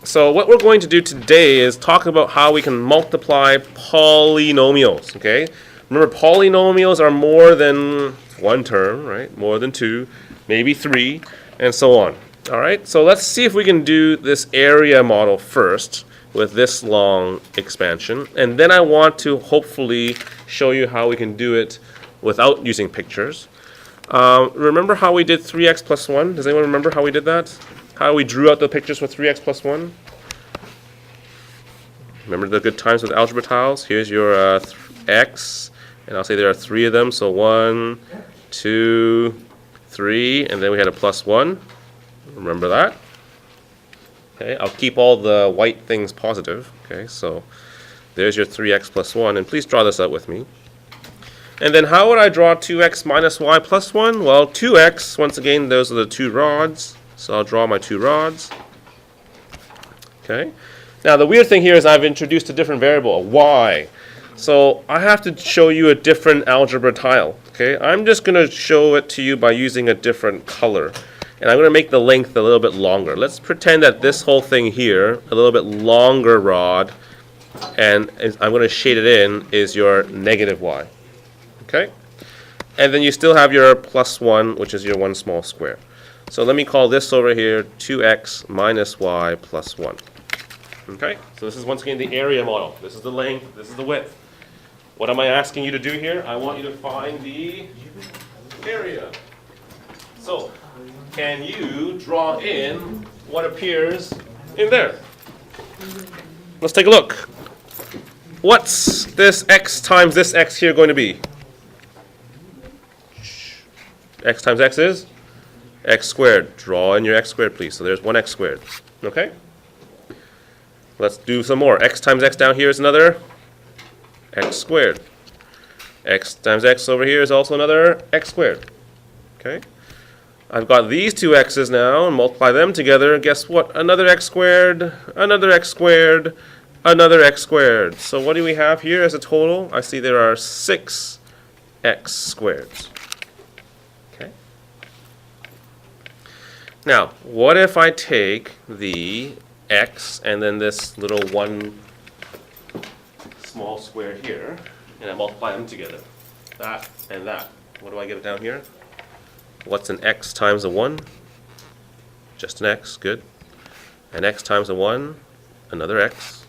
so what we're going to do today is talk about how we can multiply polynomials, okay? Remember, polynomials are more than one term, right? More than two, maybe three, and so on. All right, so let's see if we can do this area model first with this long expansion, and then I want to hopefully show you how we can do it without using pictures. Remember how we did 3x plus 1? Does anyone remember how we did that? How we drew out the pictures with 3x plus 1? Remember the good times with algebra tiles? Here's your x, and I'll say there are 3 of them, so 1, 2, 3, and then we had a plus 1. Remember that? Okay, I'll keep all the white things positive. Okay, so there's your 3x plus 1, and please draw this out with me. And then how would I draw 2x minus y plus 1? Well, 2x, once again, those are the 2 rods. So I'll draw my 2 rods. Okay. Now the weird thing here is I've introduced a different variable, a y. So I have to show you a different algebra tile. Okay. I'm just going to show it to you by using a different color. And I'm going to make the length a little bit longer. Let's pretend that this whole thing here, a little bit longer rod, and I'm going to shade it in, is your negative y. Okay? And then you still have your plus 1, which is your one small square. So let me call this over here 2x minus y plus 1. Okay? So this is once again the area model. This is the length, this is the width. What am I asking you to do here? I want you to find the area. So, can you draw in what appears in there? Let's take a look. What's this x times this x here going to be? X times x is x squared. Draw in your x squared, please. So there's 1x squared. Okay? Let's do some more. X times x down here is another x squared. X times x over here is also another x squared. Okay? I've got these two x's now, and multiply them together. Guess what? Another x squared, another x squared, another x squared. So what do we have here as a total? I see there are 6 x squareds. Okay. Now, what if I take the x and then this little one small square here, and I multiply them together? That and that. What do I get down here? What's an x times a 1? Just an x, good. An x times a 1, another x.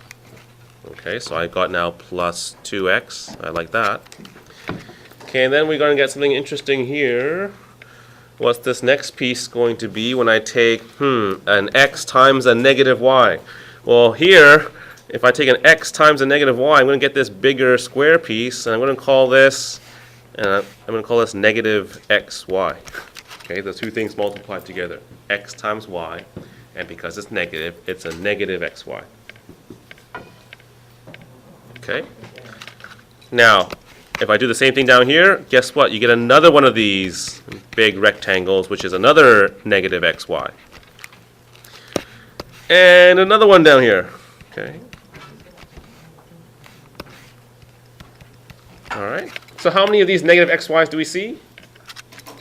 Okay, so I got now plus 2x. I like that. Okay, and then we're going to get something interesting here. What's this next piece going to be when I take, an x times a negative y? Well, here, if I take an x times a negative y, I'm going to get this bigger square piece, and I'm going to call this negative xy. Okay, the two things multiplied together, x times y, and because it's negative, it's a negative xy. Okay. Now, if I do the same thing down here, guess what? You get another one of these big rectangles, which is another negative xy. And another one down here. Okay. All right. So how many of these negative xy's do we see?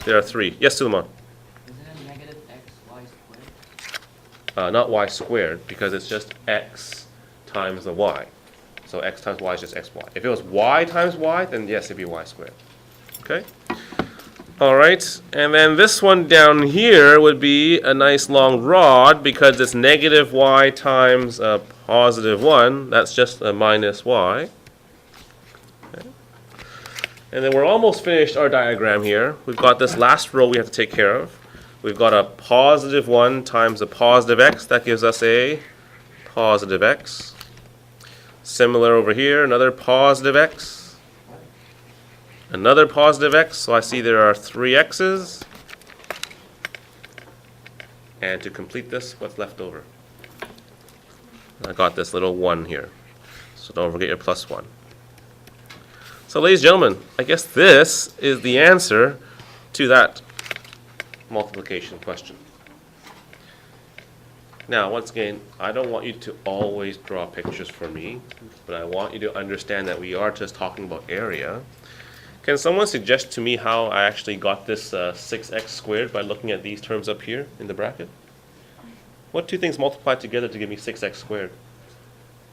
There are 3. Yes, Suleiman? Is it a negative xy squared? Not y squared, because it's just x times the y. So x times y is just xy. If it was y times y, then yes, it'd be y squared. Okay? All right. And then this one down here would be a nice long rod, because it's negative y times a positive 1. That's just a minus y. And then we're almost finished our diagram here. We've got this last row we have to take care of. We've got a positive 1 times a positive x. That gives us a positive x. Similar over here, another positive x. Another positive x. So I see there are 3 x's. And to complete this, what's left over? I got this little 1 here. So don't forget your plus 1. So ladies and gentlemen, I guess this is the answer to that multiplication question. Now, once again, I don't want you to always draw pictures for me, but I want you to understand that we are just talking about area. Can someone suggest to me how I actually got this 6x squared by looking at these terms up here in the bracket? What two things multiplied together to give me 6x squared?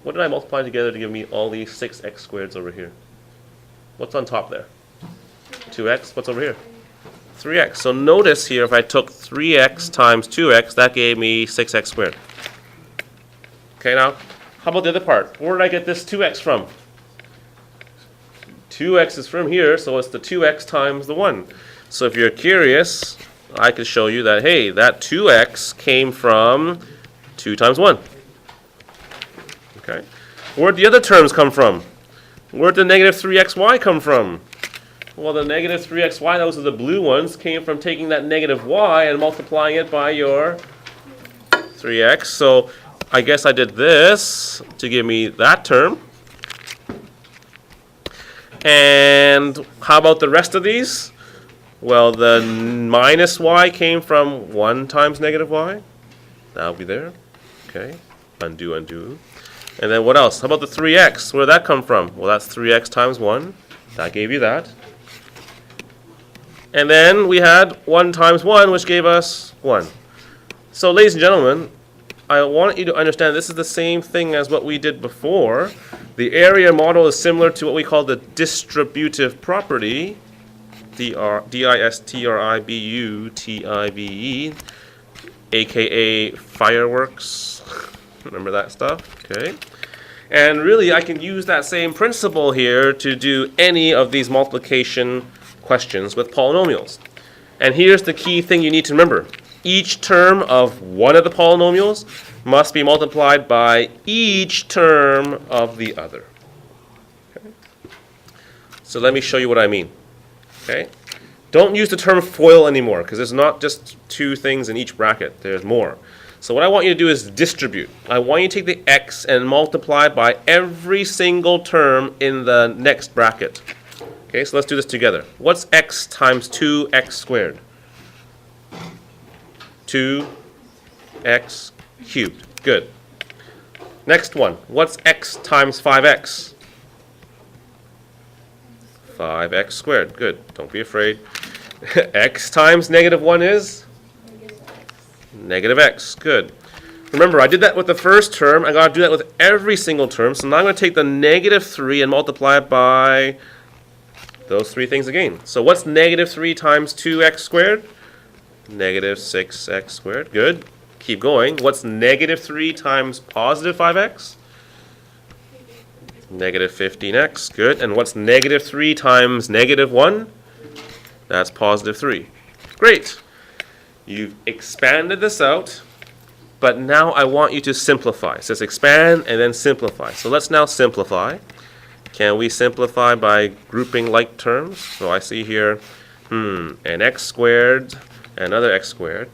What did I multiply together to give me all these 6x squareds over here? What's on top there? 2x. What's over here? 3x. So notice here, if I took 3x times 2x, that gave me 6x squared. Okay, now, how about the other part? Where did I get this 2x from? 2x is from here, so it's the 2x times the 1. So if you're curious, I could show you that, hey, that 2x came from 2 times 1. Okay. Where'd the other terms come from? Where'd the negative 3xy come from? Well, the negative 3xy, those are the blue ones, came from taking that negative y and multiplying it by your 3x. So I guess I did this to give me that term. And how about the rest of these? Well, the minus y came from 1 times negative y. That'll be there. Okay. Undo, undo. And then what else? How about the 3x? Where did that come from? Well, that's 3x times 1. That gave you that. And then we had 1 times 1, which gave us 1. So, ladies and gentlemen, I want you to understand this is the same thing as what we did before. The area model is similar to what we call the distributive property. D-I-S-T-R-I-B-U-T-I-V-E, aka fireworks. Remember that stuff? Okay. And really, I can use that same principle here to do any of these multiplication questions with polynomials. And here's the key thing you need to remember. Each term of one of the polynomials must be multiplied by each term of the other. Okay. So let me show you what I mean. Okay. Don't use the term FOIL anymore, because there's not just 2 things in each bracket. There's more. So what I want you to do is distribute. I want you to take the x and multiply by every single term in the next bracket. Okay, so let's do this together. What's x times 2x squared? 2x cubed. Good. Next one. What's x times 5x? 5x squared. Good. Don't be afraid. X times negative 1 is? Negative x. Good. Remember, I did that with the first term. I got to do that with every single term. So now I'm going to take the negative 3 and multiply it by those 3 things again. So what's negative 3 times 2x squared? Negative 6x squared. Good. Keep going. What's negative 3 times positive 5x? Negative 15x. Good. And what's negative 3 times negative 1? That's positive 3. Great. You've expanded this out, but now I want you to simplify. It says expand and then simplify. So let's now simplify. Can we simplify by grouping like terms? So I see here, an x squared, another x squared.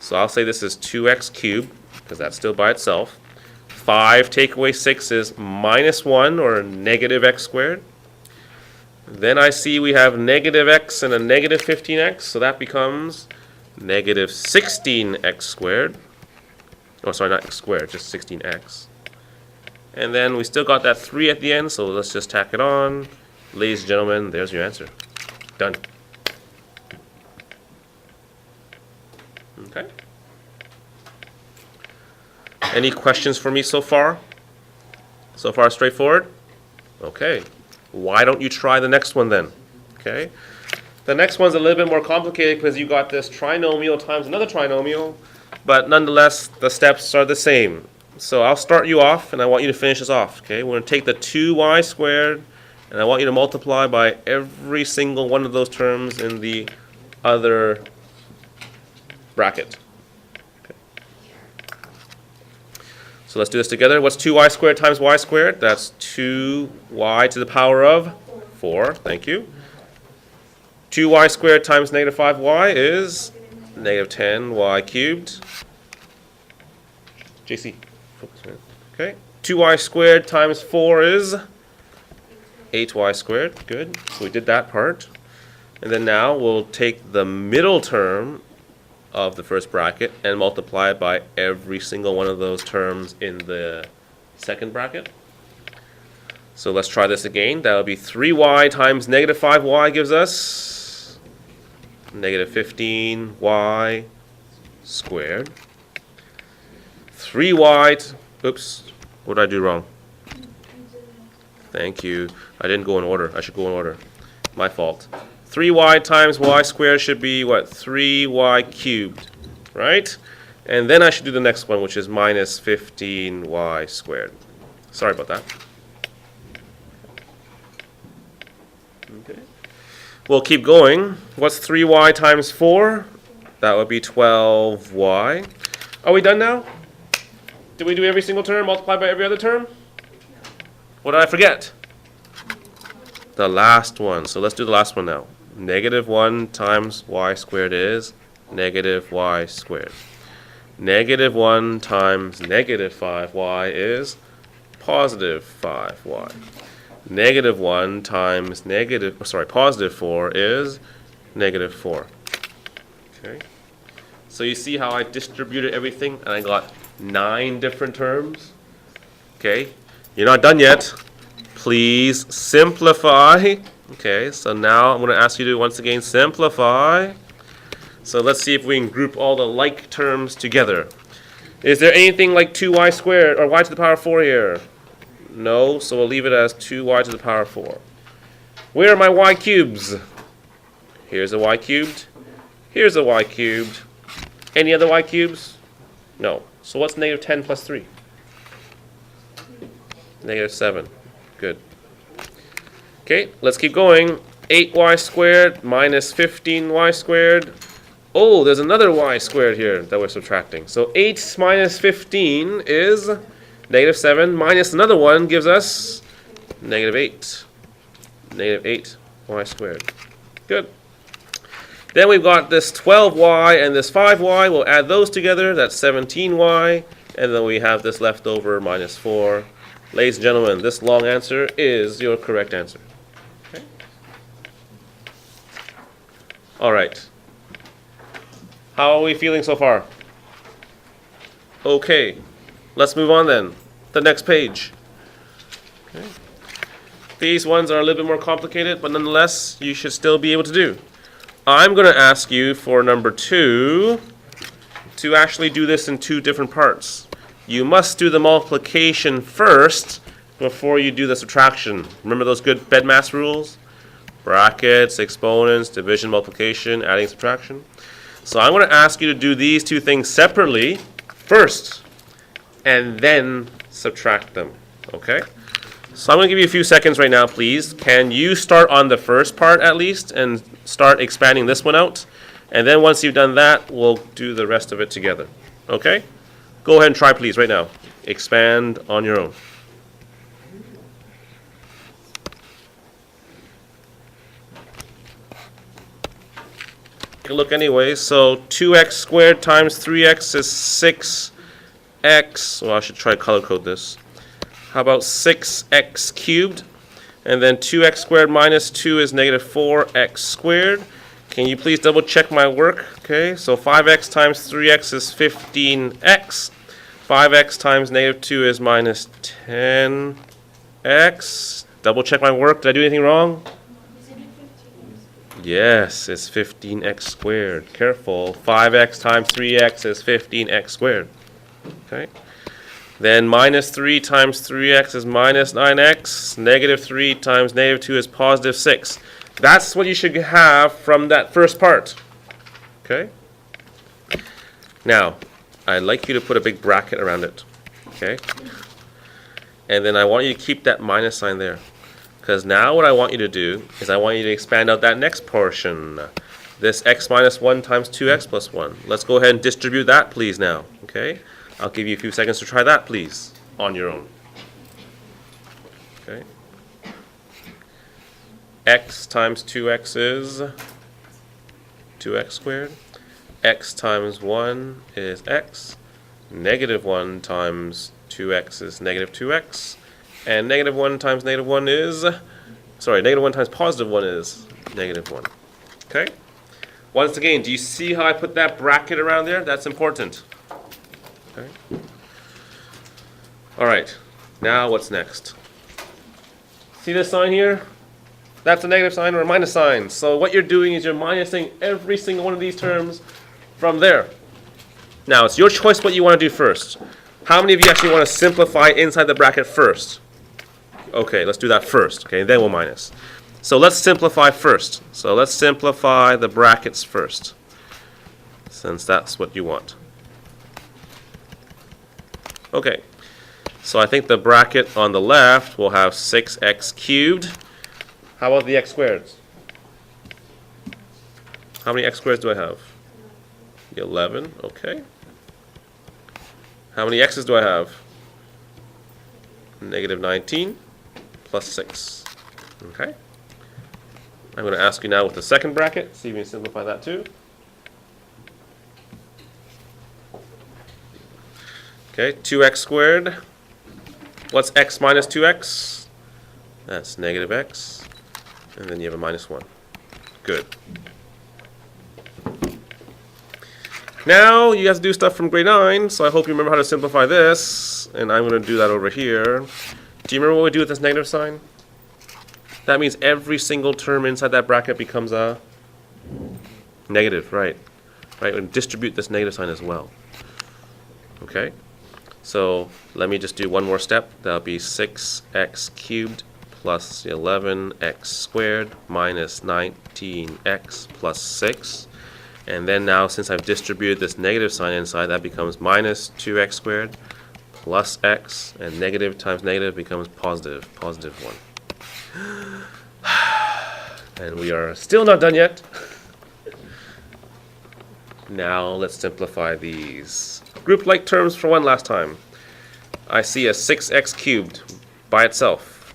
So I'll say this is 2x cubed, because that's still by itself. 5 take away 6 is minus 1, or negative x squared. Then I see we have negative x and a negative 15x, so that becomes negative 16x squared. Oh, sorry, not x squared, just 16x. And then we still got that 3 at the end, so let's just tack it on. Ladies and gentlemen, there's your answer. Done. Okay. Any questions for me so far? So far straightforward? Okay. Why don't you try the next one then? Okay. The next one's a little bit more complicated because you got this trinomial times another trinomial, but nonetheless, the steps are the same. So I'll start you off, and I want you to finish this off. Okay, we're going to take the 2y squared, and I want you to multiply by every single one of those terms in the other bracket. Okay. So let's do this together. What's 2y squared times y squared? That's 2y to the power of 4. Thank you. 2y squared times negative 5y is negative 10y cubed. JC. Okay. 2y squared times 4 is 8y squared. Good. So we did that part. And then now we'll take the middle term of the first bracket and multiply it by every single one of those terms in the second bracket. So let's try this again. That would be 3y times negative 5y gives us negative 15y squared. 3y, oops, what did I do wrong? Thank you. I didn't go in order. I should go in order. My fault. 3y times y squared should be what? 3y cubed, right? And then I should do the next one, which is minus 15y squared. Sorry about that. Okay. We'll keep going. What's 3y times 4? That would be 12y. Are we done now? Did we do every single term multiplied by every other term? What did I forget? The last one. So let's do the last one now. Negative 1 times y squared is negative y squared. Negative 1 times negative 5y is positive 5y. Negative 1 times positive 4 is negative 4. Okay. So you see how I distributed everything and I got 9 different terms? Okay. You're not done yet. Please simplify. Okay, so now I'm going to ask you to once again simplify. So let's see if we can group all the like terms together. Is there anything like 2y squared or y to the power 4 here? No, so we'll leave it as 2y to the power 4. Where are my y cubes? Here's a y cubed. Here's a y cubed. Any other y cubes? No. So what's negative 10 plus 3? Negative 7. Good. Okay, let's keep going. 8y squared minus 15y squared. Oh, there's another y squared here that we're subtracting. So 8 minus 15 is negative 7 minus another one gives us negative 8. Negative 8y squared. Good. Then we've got this 12y and this 5y. We'll add those together. That's 17y. And then we have this left over minus 4. Ladies and gentlemen, this long answer is your correct answer. Okay. All right. How are we feeling so far? Okay. Let's move on then. The next page. Okay. These ones are a little bit more complicated, but nonetheless, you should still be able to do. I'm going to ask you for number 2 to actually do this in 2 different parts. You must do the multiplication first before you do the subtraction. Remember those good BEDMAS rules? Brackets, exponents, division, multiplication, adding, subtraction. So I'm going to ask you to do these 2 things separately first and then subtract them. Okay? So I'm going to give you a few seconds right now, please. Can you start on the first part at least and start expanding this one out? And then once you've done that, we'll do the rest of it together. Okay? Go ahead and try, please, right now. Expand on your own. Take a look anyway. So 2x squared times 3x is 6x. Well, I should try to color code this. How about 6x cubed? And then 2x squared minus 2 is negative 4x squared. Can you please double check my work? Okay, so 5x times 3x is 15x. 5x times negative 2 is minus 10x. Double check my work. Did I do anything wrong? Yes, it's 15x squared. Careful. 5x times 3x is 15x squared. Okay. Then minus 3 times 3x is minus 9x. Negative 3 times negative 2 is positive 6. That's what you should have from that first part. Okay? Now, I'd like you to put a big bracket around it. Okay? And then I want you to keep that minus sign there. Because now what I want you to do is I want you to expand out that next portion. This x minus 1 times 2x plus 1. Let's go ahead and distribute that, please, now. Okay? I'll give you a few seconds to try that, please, on your own. Okay? X times 2x is 2x squared. X times 1 is x. Negative 1 times 2x is negative 2x. And negative 1 times negative 1 is, negative 1 times positive 1 is negative 1. Okay? Once again, do you see how I put that bracket around there? That's important. Okay? All right. Now what's next? See this sign here? That's a negative sign or a minus sign. So what you're doing is you're minusing every single one of these terms from there. Now, it's your choice what you want to do first. How many of you actually want to simplify inside the bracket first? Okay, let's do that first. Okay, then we'll minus. So let's simplify first. So let's simplify the brackets first, since that's what you want. Okay, so I think the bracket on the left will have 6x cubed. How about the x squareds? How many x squareds do I have? 11, okay. How many x's do I have? Negative 19 plus 6. Okay. I'm going to ask you now with the second bracket, see if we can simplify that too. Okay, 2x squared. What's x minus 2x? That's negative x. And then you have a minus 1. Good. Now you guys do stuff from grade 9, so I hope you remember how to simplify this. And I'm going to do that over here. Do you remember what we do with this negative sign? That means every single term inside that bracket becomes a negative, right? Right, and distribute this negative sign as well. Okay? So let me just do one more step. That'll be 6x cubed plus 11x squared minus 19x plus 6. And then now, since I've distributed this negative sign inside, that becomes minus 2x squared plus x, and negative times negative becomes positive 1. And we are still not done yet. Now let's simplify these. Group like terms for one last time. I see a 6x cubed by itself.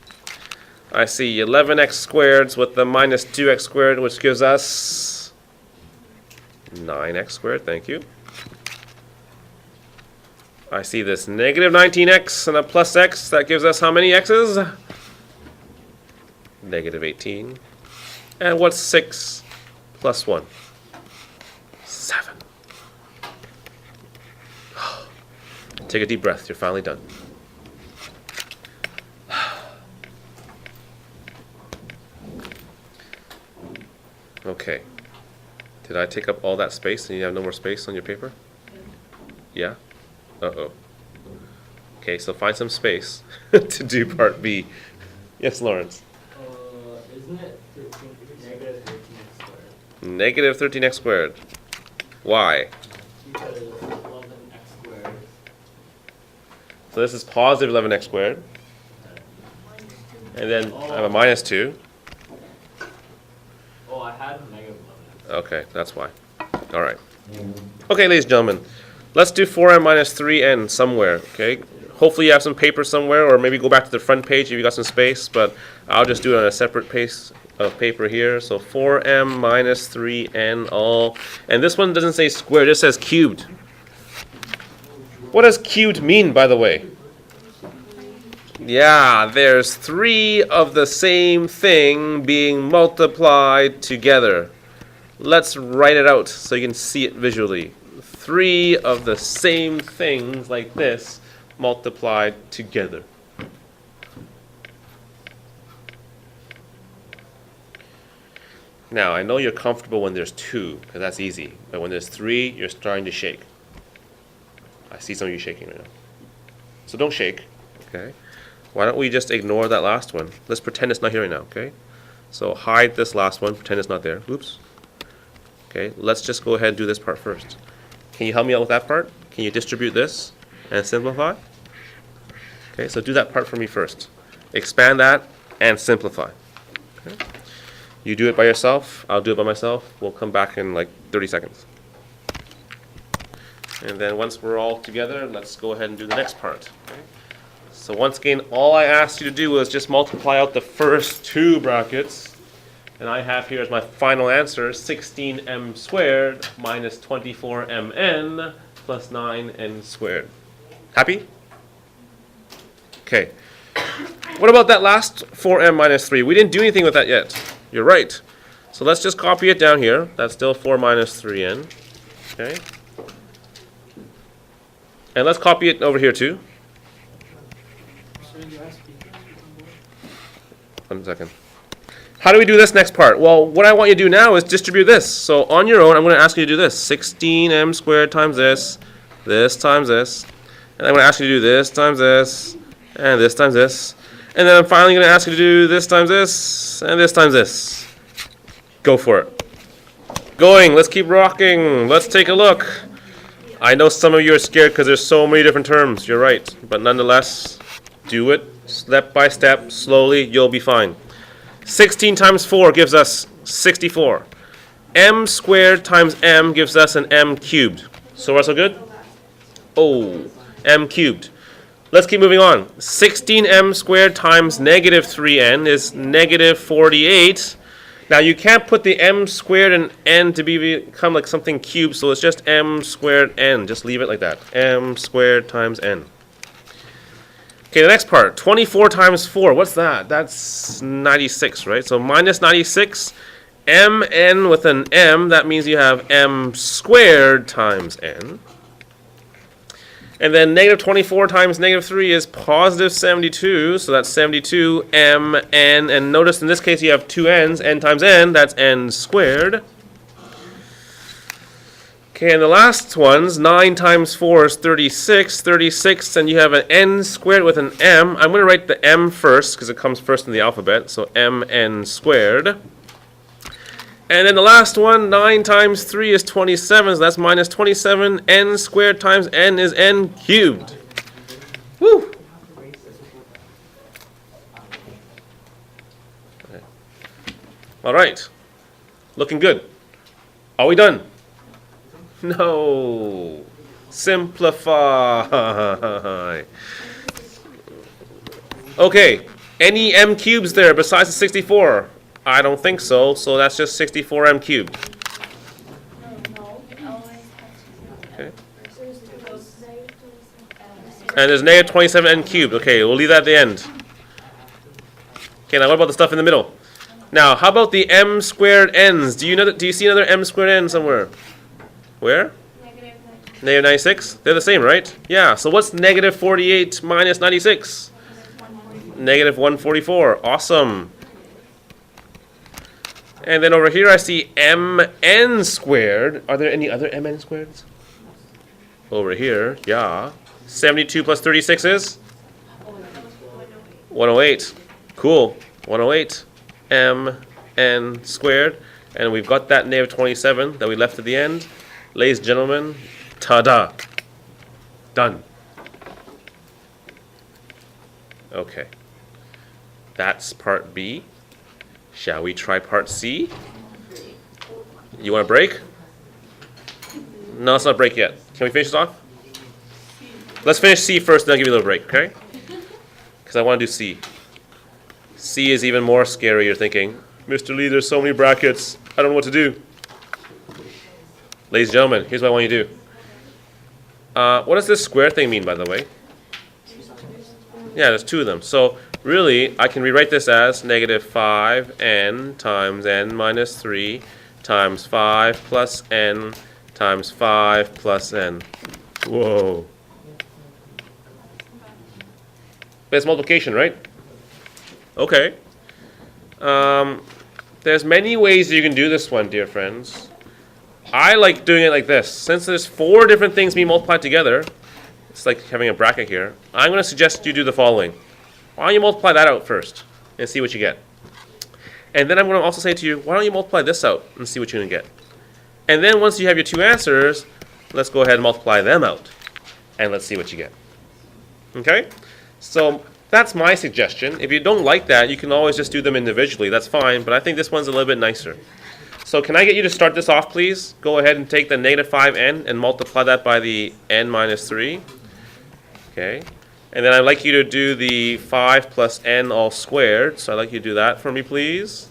I see 11x squared with the minus 2x squared, which gives us 9x squared, thank you. I see this negative 19x and a plus x. That gives us how many x's? Negative 18. And what's 6 plus 1? 7. Take a deep breath. You're finally done. Okay. Did I take up all that space and you have no more space on your paper? Yeah? Uh-oh. Okay, so find some space to do part B. Yes, Lawrence? Isn't it negative 13x squared? Negative 13x squared. Why? Because 11x squared. So this is positive 11x squared. And then I have a minus 2. Oh, I had negative 11x. Okay, that's why. All right. Okay, ladies and gentlemen, let's do 4m minus 3n somewhere, okay? Hopefully you have some paper somewhere, or maybe go back to the front page if you got some space, but I'll just do it on a separate piece of paper here. So 4m minus 3n all, and this one doesn't say squared, it just says cubed. What does cubed mean, by the way? Yeah, there's 3 of the same thing being multiplied together. Let's write it out so you can see it visually. 3 of the same things like this multiplied together. Now, I know you're comfortable when there's 2, because that's easy. But when there's 3, you're starting to shake. I see some of you shaking right now. So don't shake, okay? Why don't we just ignore that last one? Let's pretend it's not here right now, okay? So hide this last one, pretend it's not there. Oops. Okay, let's just go ahead and do this part first. Can you help me out with that part? Can you distribute this and simplify? Okay, so do that part for me first. Expand that and simplify. Okay. You do it by yourself, I'll do it by myself. We'll come back in like 30 seconds. And then once we're all together, let's go ahead and do the next part. Okay. So once again, all I asked you to do was just multiply out the first 2 brackets. And I have here as my final answer 16m squared minus 24mn plus 9n squared. Happy? Okay. What about that last 4m minus 3? We didn't do anything with that yet. You're right. So let's just copy it down here. That's still 4 minus 3n. Okay. And let's copy it over here too. 1 second. How do we do this next part? Well, what I want you to do now is distribute this. So on your own, I'm going to ask you to do this. 16m squared times this times this. And I'm going to ask you to do this times this, and this times this. And then I'm finally going to ask you to do this times this, and this times this. Go for it. Going, let's keep rocking. Let's take a look. I know some of you are scared because there's so many different terms. You're right. But nonetheless, do it step by step, slowly, you'll be fine. 16 times 4 gives us 64. M squared times m gives us an m cubed. So far so good? Oh, m cubed. Let's keep moving on. 16m squared times negative 3n is negative 48. Now you can't put the m squared and n to become like something cubed, so it's just m squared n. Just leave it like that. M squared times n. Okay, the next part. 24 times 4. What's that? That's 96, right? So minus 96. mn with an m. That means you have m squared times n. And then negative 24 times negative 3 is positive 72. So that's 72 m n. And notice in this case you have two n's. N times n. That's n squared. Okay, and the last ones, 9 times 4 is 36. 36, and you have an n squared with an m. I'm going to write the m first because it comes first in the alphabet. So mn squared. And then the last one, 9 times 3 is 27. So that's minus 27. N squared times n is n cubed. Woo! Okay. All right. Looking good. Are we done? No. Simplify. Okay. Any m cubes there besides the 64? I don't think so. So that's just 64m cubed. Okay. And there's negative 27n cubed. Okay, we'll leave that at the end. Okay, now what about the stuff in the middle? Now, how about the m squared n's? Do you see another m squared n somewhere? Where? Negative 96? They're the same, right? Yeah, so what's negative 48 minus 96? Negative 144. Awesome. And then over here I see mn squared. Are there any other mn squareds? Over here, yeah. 72 plus 36 is? 108. Cool. 108 mn squared. And we've got that negative 27 that we left at the end. Ladies and gentlemen, ta-da. Done. Okay. That's part B. Shall we try part C? You want a break? No, it's not a break yet. Can we finish this off? Let's finish C first, then I'll give you a little break, okay? Because I want to do C. C is even more scary, you're thinking. Mr. Lee, there's so many brackets. I don't know what to do. Ladies and gentlemen, here's what I want you to do. What does this square thing mean, by the way? Yeah, there's two of them. So really, I can rewrite this as negative 5n times n minus 3 times 5 plus n times 5 plus n. Whoa. But it's multiplication, right? Okay. There's many ways you can do this one, dear friends. I like doing it like this. Since there's 4 different things being multiplied together, it's like having a bracket here. I'm going to suggest you do the following. Why don't you multiply that out first and see what you get? And then I'm going to also say to you, why don't you multiply this out and see what you're going to get? And then once you have your 2 answers, let's go ahead and multiply them out. And let's see what you get. Okay? So that's my suggestion. If you don't like that, you can always just do them individually. That's fine, but I think this one's a little bit nicer. So can I get you to start this off, please? Go ahead and take the negative 5n and multiply that by the n minus 3. Okay. And then I'd like you to do the 5 plus n all squared. So I'd like you to do that for me, please.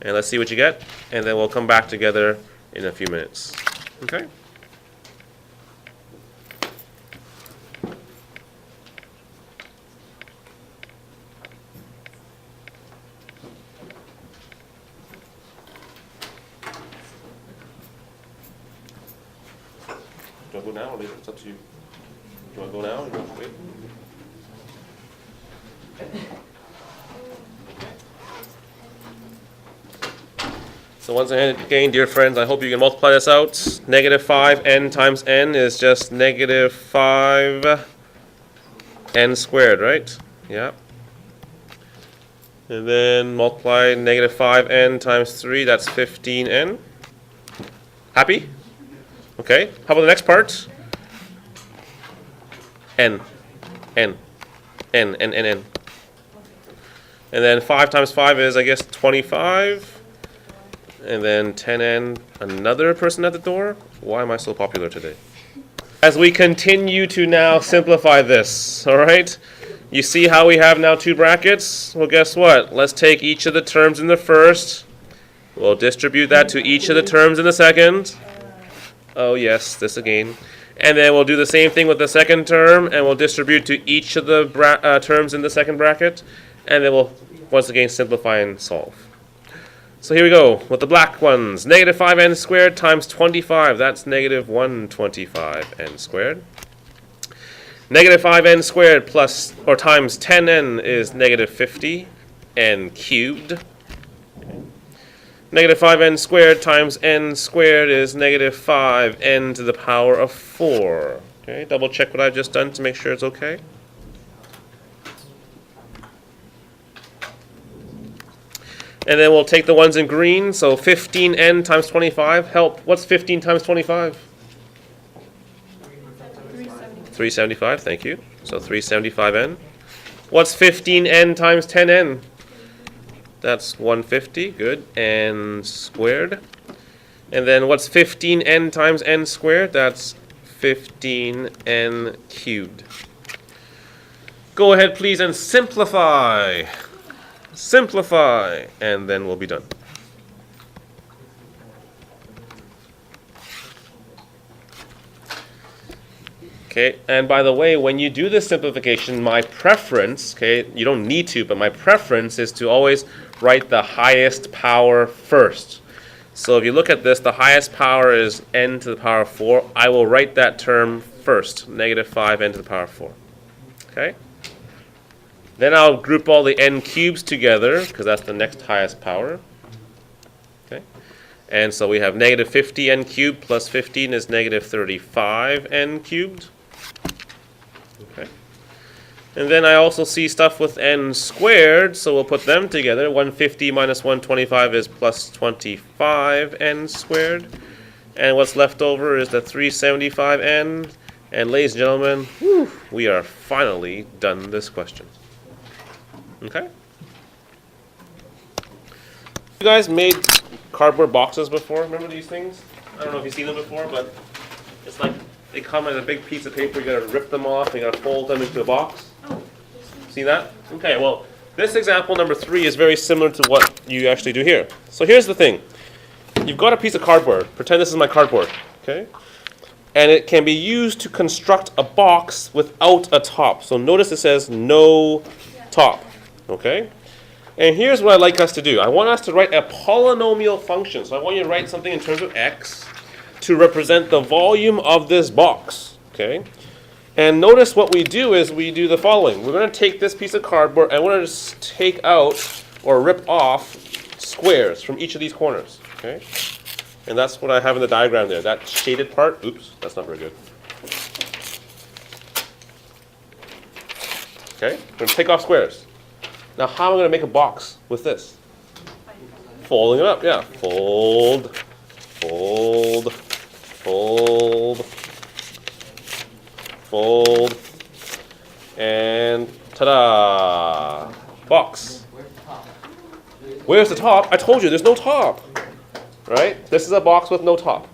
And let's see what you get. And then we'll come back together in a few minutes. Okay? Do I go now or later? It's up to you. Do I go now or do you want to wait? So once again, dear friends, I hope you can multiply this out. Negative 5n times n is just negative 5 n squared, right? Yeah. And then multiply negative 5n times 3, that's 15n. Happy? Okay, how about the next part? N. And then 5 times 5 is, I guess, 25. And then 10n, another person at the door? Why am I so popular today? As we continue to now simplify this, all right? You see how we have now two brackets? Well, guess what? Let's take each of the terms in the first. We'll distribute that to each of the terms in the second. Oh, yes, this again. And then we'll do the same thing with the second term, and we'll distribute to each of the terms in the second bracket. And then we'll, once again, simplify and solve. So here we go with the black ones. Negative 5n squared times 25. That's negative 125n squared. Negative 5n squared plus or times 10n is negative 50n cubed. Negative 5n squared times n squared is negative 5n to the power of 4. Okay, double check what I've just done to make sure it's okay. And then we'll take the ones in green. So 15n times 25. Help. What's 15 times 25? 375. Thank you. So 375n. What's 15n times 10n? That's 150. Good. N squared. And then what's 15n times n squared? That's 15n cubed. Go ahead, please, and simplify. Simplify, and then we'll be done. Okay, and by the way, when you do this simplification, my preference, okay, you don't need to, but my preference is to always write the highest power first. So if you look at this, the highest power is n to the power of 4. I will write that term first, negative 5n to the power of 4. Okay? Then I'll group all the n cubes together, because that's the next highest power. Okay? And so we have negative 50n cubed plus 15 is negative 35n cubed. Okay. And then I also see stuff with n squared, so we'll put them together. 150 minus 125 is plus 25n squared. And what's left over is the 375n. And ladies and gentlemen, whew, we are finally done this question. Okay? You guys made cardboard boxes before? Remember these things? I don't know if you've seen them before, but it's like they come in a big piece of paper. You gotta rip them off. You gotta fold them into a box. See that? Okay. Well, this example number 3 is very similar to what you actually do here. So here's the thing: you've got a piece of cardboard. Pretend this is my cardboard. Okay. And it can be used to construct a box without a top. So notice it says no top. Okay? And here's what I'd like us to do. I want us to write a polynomial function. So I want you to write something in terms of x to represent the volume of this box. Okay? And notice what we do is we do the following. We're going to take this piece of cardboard and we're going to just take out or rip off squares from each of these corners. Okay? And that's what I have in the diagram there. That shaded part. Oops, that's not very good. Okay? We're going to take off squares. Now, how am I going to make a box with this? Folding it up, yeah. Fold, fold, fold, fold, and ta-da! Box. Where's the top? I told you, there's no top. Right? This is a box with no top.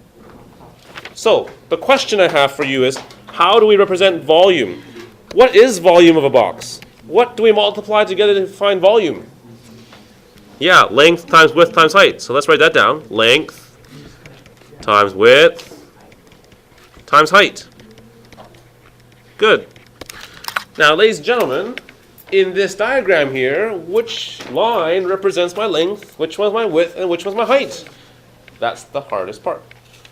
So, the question I have for you is, how do we represent volume? What is volume of a box? What do we multiply together to find volume? Yeah, length times width times height. So let's write that down. Length times width times height. Good. Now, ladies and gentlemen, in this diagram here, which line represents my length, which one's my width, and which one's my height? That's the hardest part.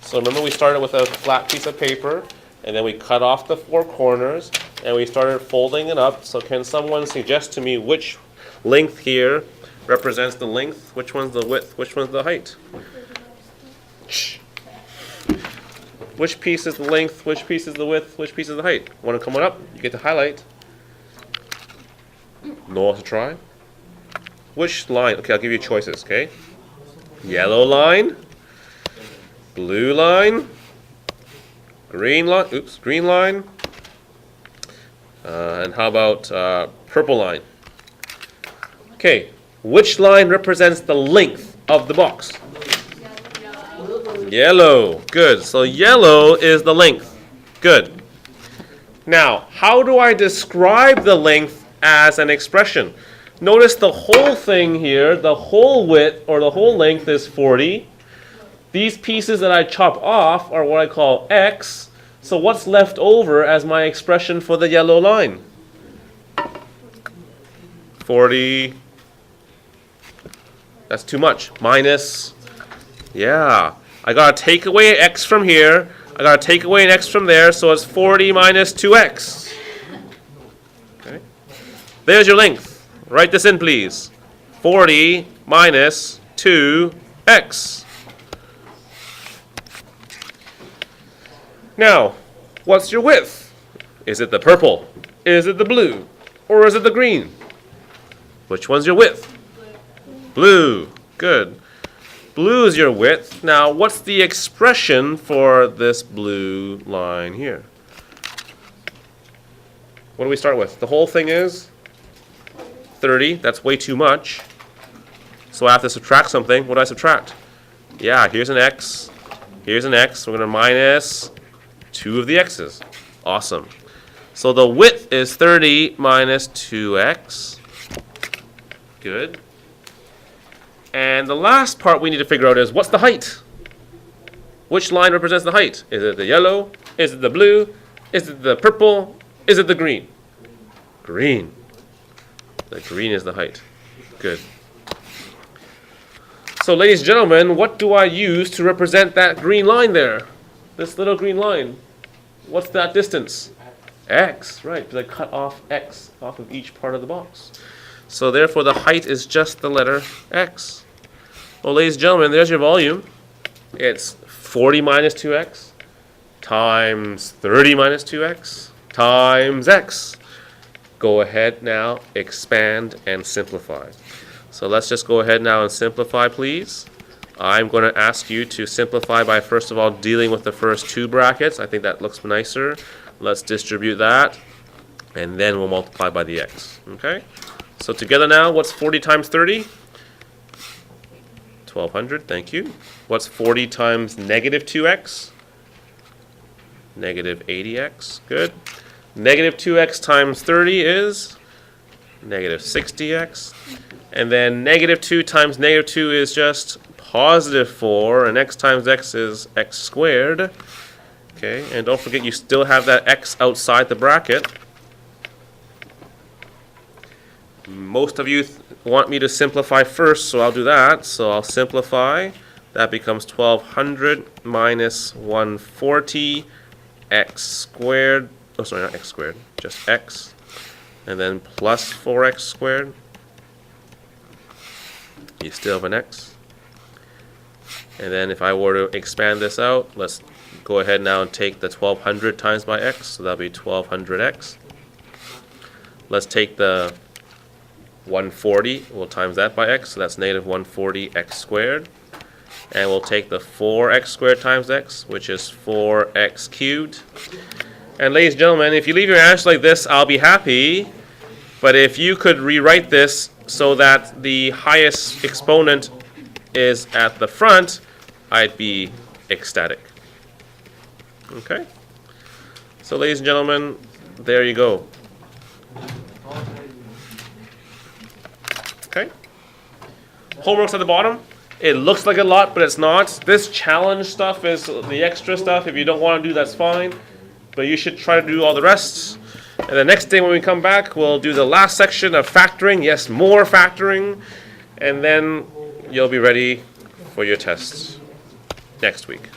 So remember, we started with a flat piece of paper, and then we cut off the 4 corners, and we started folding it up. So can someone suggest to me which length here represents the length, which one's the width, which one's the height? Shh. Which piece is the length, which piece is the width, which piece is the height? Want to come on up? You get to highlight. No one to try? Which line? Okay, I'll give you choices, okay? Yellow line, blue line, green line, and how about purple line? Okay, which line represents the length of the box? Yellow. Good. So yellow is the length. Good. Now, how do I describe the length as an expression? Notice the whole thing here, the whole width or the whole length is 40. These pieces that I chop off are what I call x. So what's left over as my expression for the yellow line? 40. That's too much. Minus. Yeah. I got to take away x from here. I got to take away an x from there. So it's 40 minus 2x. Okay. There's your length. Write this in, please. 40 minus 2x. Now, what's your width? Is it the purple? Is it the blue? Or is it the green? Which one's your width? Blue. Good. Blue is your width. Now, what's the expression for this blue line here? What do we start with? The whole thing is 30. That's way too much. So I have to subtract something. What do I subtract? Yeah, here's an x. Here's an x. We're going to minus 2 of the x's. Awesome. So the width is 30 minus 2x. Good. And the last part we need to figure out is, what's the height? Which line represents the height? Is it the yellow? Is it the blue? Is it the purple? Is it the green? Green. The green is the height. Good. So, ladies and gentlemen, what do I use to represent that green line there? This little green line. What's that distance? X, right, because I cut off x off of each part of the box. So therefore the height is just the letter x. Well, ladies and gentlemen, there's your volume. It's 40 minus 2x times 30 minus 2x times x. Go ahead now, expand and simplify. So let's just go ahead now and simplify, please. I'm going to ask you to simplify by first of all dealing with the first two brackets. I think that looks nicer. Let's distribute that, and then we'll multiply by the x. Okay? So together now, what's 40 times 30? 1200, thank you. What's 40 times negative 2x? Negative 80x, good. Negative 2x times 30 is negative 60x. And then negative 2 times negative 2 is just positive 4, and x times x is x squared. Okay, and don't forget you still have that x outside the bracket. Most of you want me to simplify first, so I'll do that. So I'll simplify. That becomes 1200 minus 140 x squared. Oh, sorry, not x squared, just x. And then plus 4x squared. You still have an x. And then if I were to expand this out, let's go ahead now and take the 1200 times by x. So that'll be 1200x. Let's take the 140, we'll times that by x, so that's negative 140x squared. And we'll take the 4x squared times x, which is 4x cubed. And ladies and gentlemen, if you leave your answer like this, I'll be happy. But if you could rewrite this so that the highest exponent is at the front, I'd be ecstatic. Okay? So ladies and gentlemen, there you go. Okay? Homework's at the bottom. It looks like a lot, but it's not. This challenge stuff is the extra stuff. If you don't want to do, that's fine. But you should try to do all the rest. And the next day when we come back, we'll do the last section of factoring. Yes, more factoring. And then you'll be ready for your tests next week.